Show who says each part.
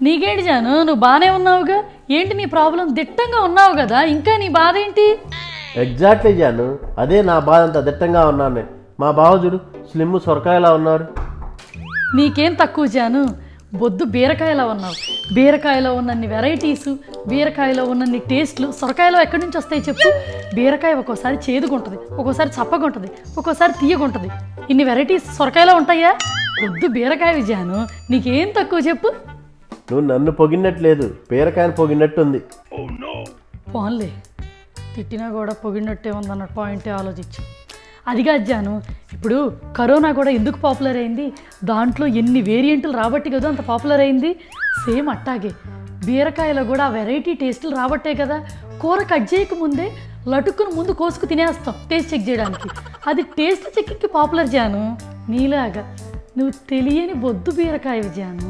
Speaker 1: నీకేంటి జాను, నువ్వు బాగానే ఉన్నావుగా? ఏంటి నీ ప్రాబ్లం? దిట్టంగా ఉన్నావు కదా, ఇంకా నీ బాధ ఏంటి?
Speaker 2: ఎగ్జాక్ట్లీ జాను, అదే నా బాధ. అంత దిట్టంగా ఉన్నాను. మా బావజుడు స్లిమ్ సొరకాయలా ఉన్నారు.
Speaker 1: నీకేం తక్కువ జాను, బొద్దు బీరకాయలా ఉన్నావు. బీరకాయలో ఉన్నన్ని వెరైటీసు, బీరకాయలో ఉన్నన్ని టేస్ట్లు సొరకాయలో ఎక్కడి నుంచి వస్తాయి చెప్పు? బీరకాయ ఒక్కోసారి చేదుగుంటుంది, ఒక్కోసారి చప్పగుంటుంది, ఒక్కోసారి తీయగుంటుంది. ఇన్ని వెరైటీస్ సొరకాయలో ఉంటాయా? బొద్దు బీరకాయ జాను, నీకేం తక్కువ చెప్పు?
Speaker 2: నువ్వు నన్ను పొగినట్లేదు, బీరకాయను పొగినట్టుంది.
Speaker 1: పోన్లే, తిట్టినా కూడా పొగిడినట్టే ఉందన్న పాయింటే ఆలోచించు. అది కాదు జాను, ఇప్పుడు కరోనా కూడా ఎందుకు పాపులర్ అయింది? దాంట్లో ఎన్ని వేరియంట్లు రాబట్టి కదా అంత పాపులర్ అయింది. సేమ్ అట్టాగే బీరకాయలో కూడా వెరైటీ టేస్టులు రాబట్టే కదా కూర కట్ చేయకముందే లటుక్కును ముందు కోసుకు తినేస్తాం టేస్ట్ చెక్ చేయడానికి. అది టేస్ట్ చెక్కి పాపులర్ జాను. నీలాగా నువ్వు తెలియని బొద్దు బీరకాయవి జాను.